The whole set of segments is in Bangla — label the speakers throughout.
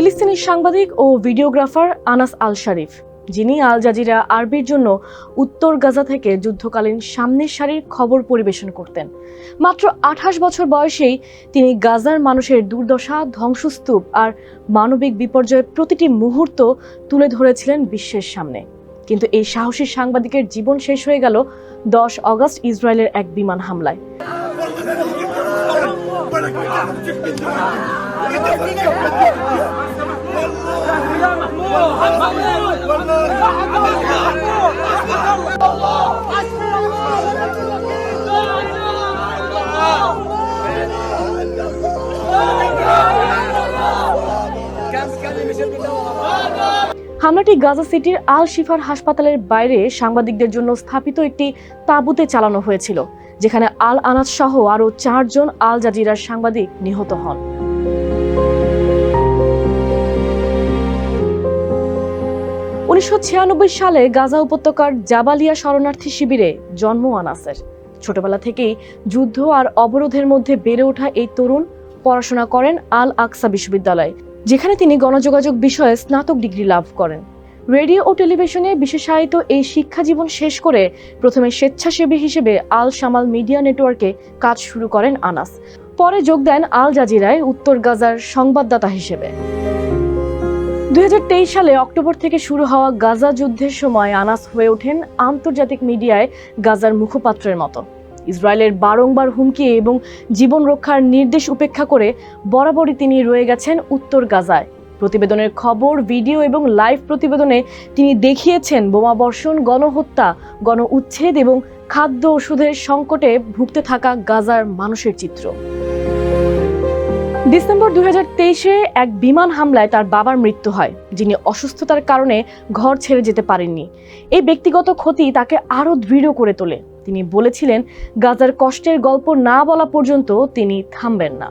Speaker 1: ফিলিস্তিনি সাংবাদিক ও ভিডিওগ্রাফার আনাস আল শারিফ, যিনি আল জাজিরা আরবির জন্য উত্তর গাজা থেকে যুদ্ধকালীন সামনের সারির খবর পরিবেশন করতেন। মাত্র 28 বছর বয়সেই তিনি গাজার মানুষের দুর্দশা, ধ্বংসস্তূপ আর মানবিক বিপর্যয়ের প্রতিটি মুহূর্ত তুলে ধরেছিলেন বিশ্বের সামনে। কিন্তু এই সাহসী সাংবাদিকের জীবন শেষ হয়ে গেল 10 অগস্ট ইসরায়েলের এক বিমান হামলায়। হামলাটি গাজা সিটির আল শিফার হাসপাতালের বাইরে সাংবাদিকদের জন্য স্থাপিত একটি তাঁবুতে চালানো হয়েছিল, যেখানে আল আনাস সহ আরও 4 জন আল জাজিরার সাংবাদিক নিহত হন। উনিশশো 96 সালে গাজা উপত্যকার জাবালিয়া শরণার্থী শিবিরে জন্ম আনাসের। ছোটবেলা থেকেই যুদ্ধ আর অবরোধের মধ্যে বেড়ে ওঠা এই তরুণ পড়াশোনা করেন আল আকসা বিশ্ববিদ্যালয়ে, যেখানে তিনি গণযোগাযোগ বিষয়ে স্নাতক ডিগ্রি লাভ করেন। রেডিও ও টেলিভিশনে বিশেষায়িত এই শিক্ষা জীবন শেষ করে প্রথমে স্বেচ্ছাসেবী হিসেবে আল শামাল মিডিয়া নেটওয়ার্কে কাজ শুরু করেন আনাস। পরে যোগ দেন আল জাজিরায় উত্তর গাজার সংবাদদাতা হিসেবে। 2023 সালে অক্টোবর থেকে শুরু হওয়া গাজা যুদ্ধের সময় আনাস হয়ে ওঠেন আন্তর্জাতিক মিডিয়ায় গাজার মুখপাত্রের মতো। ইসরায়েলের বারংবার হুমকি এবং জীবন রক্ষার নির্দেশ উপেক্ষা করে বরাবরই তিনি রয়ে গেছেন উত্তর গাজায়। প্রতিবেদনের খবর, ভিডিও এবং লাইভ প্রতিবেদনে তিনি দেখিয়েছেন বোমাবর্ষণ, গণহত্যা, গণউচ্ছেদ এবং খাদ্য ওষুধের সংকটে ভুগতে থাকা গাজার মানুষের চিত্র। ডিসেম্বর 2023-এ এক বিমান হামলায় তার বাবার মৃত্যু হয়, যিনি অসুস্থতার কারণে ঘর ছেড়ে যেতে পারেননি। এই ব্যক্তিগত ক্ষতি তাকে আরও দৃঢ় করে তোলে। তিনি বলেছিলেন, গাজার কষ্টের গল্প না বলা পর্যন্ত তিনি থামবেন না।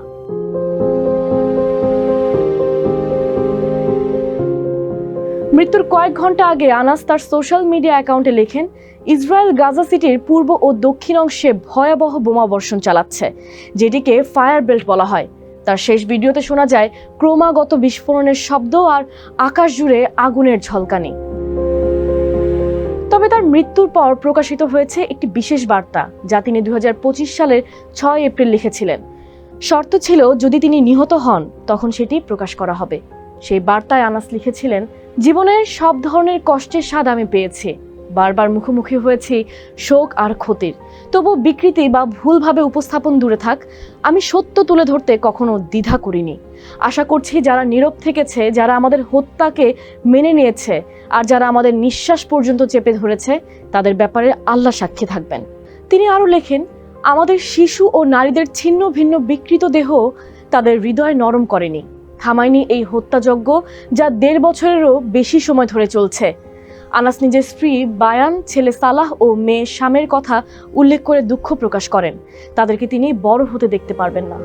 Speaker 1: মৃত্যুর কয়েক ঘন্টা আগে আনাস তার সোশ্যাল মিডিয়া অ্যাকাউন্টে লেখেন, ইসরায়েল গাজা সিটির পূর্ব ও দক্ষিণ অংশে ভয়াবহ বোমাবর্ষণ চালাচ্ছে, যেটিকে ফায়ার বেল্ট বলা হয়। তার শেষ ভিডিওতে শোনা যায় ক্রমাগত বিস্ফোরণের শব্দ আর আকাশ জুড়ে আগুনের ঝলকানি। তবে তার মৃত্যুর পর প্রকাশিত হয়েছে একটি বিশেষ বার্তা, যা তিনি 2025 সালের 6 এপ্রিল লিখেছিলেন। শর্ত ছিল, যদি তিনি নিহত হন তখন সেটি প্রকাশ করা হবে। সেই বার্তায় আনাস লিখেছিলেন, জীবনের সব ধরনের কষ্টের স্বাদ আমি পেয়েছি, বারবার মুখোমুখি হয়েছি শোক আর ক্ষতির। তবু বিকৃতি বা ভুলভাবে উপস্থাপন দূরে থাক, আমি সত্য তুলে ধরতে কখনো দ্বিধা করিনি। আশা করছি যারা নীরব থেকেছে, যারা আমাদের হত্যাকে মেনে নিয়েছে আর যারা আমাদের নিঃশ্বাস পর্যন্ত চেপে ধরেছে, তাদের ব্যাপারে আল্লাহ সাক্ষী থাকবেন। তিনি আরও লেখেন, আমাদের শিশু ও নারীদের ছিন্ন ভিন্ন বিকৃত দেহ তাদের হৃদয় নরম করেনি, থামায়নি এই হত্যাযজ্ঞ যা 1.5 বছরেরও বেশি সময় ধরে চলছে। আনাস নিজের স্ত্রী বায়ান, ছেলে সালাহ ও মেয়ে শামের কথা উল্লেখ করে দুঃখ প্রকাশ করেন। তাদেরকে তিনি বড় হতে দেখতে পারবেন না।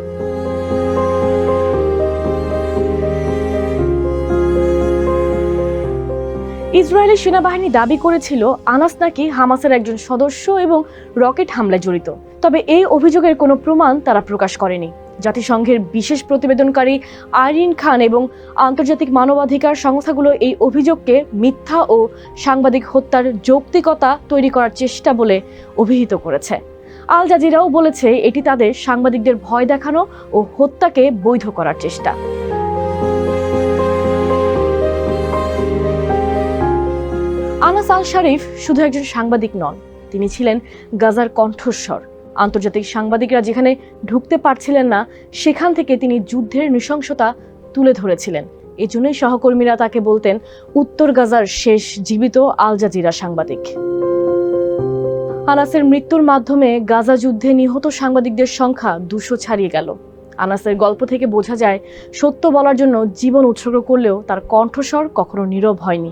Speaker 1: ইসরায়েলি সেনাবাহিনী দাবি করেছিল আনাস নাকি হামাসের একজন সদস্য এবং রকেট হামলায় জড়িত। তবে এই অভিযোগের কোনো প্রমাণ তারা প্রকাশ করেনি। জাতিসংঘের বিশেষ প্রতিবেদনকারী আইরিন খান এবং আন্তর্জাতিক মানবাধিকার সংস্থাগুলো এই অভিযোগকে মিথ্যা ও সাংবাদিক হত্যার যৌক্তিকতা তৈরি করার চেষ্টা বলে অভিহিত করেছে। আল জাজিরাও বলেছে এটি তাদের সাংবাদিকদের ভয় দেখানো ও হত্যাকে বৈধ করার চেষ্টা। আনাস আল শারিফ শুধু একজন সাংবাদিক নন, তিনি ছিলেন গাজার কণ্ঠস্বর। আন্তর্জাতিক সাংবাদিকরা যেখানে ঢুকতে পারছিলেন না, সেখান থেকে তিনি যুদ্ধের নৃশংসতা তুলে ধরেছিলেন। এজন্যই সহকর্মীরা তাকে বলতেন উত্তর গাজার শেষ জীবিত আল জাজিরা সাংবাদিক। আনাসের মৃত্যুর মাধ্যমে গাজা যুদ্ধে নিহত সাংবাদিকদের সংখ্যা 200 ছাড়িয়ে গেল। আনাসের গল্প থেকে বোঝা যায়, সত্য বলার জন্য জীবন উৎসর্গ করলেও তার কণ্ঠস্বর কখনো নীরব হয়নি।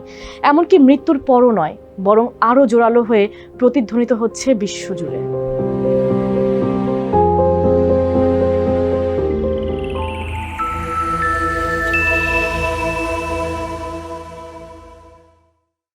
Speaker 1: এমনকি মৃত্যুর পরও নয়, বরং আরও জোরালো হয়ে প্রতিধ্বনিত হচ্ছে বিশ্বজুড়ে।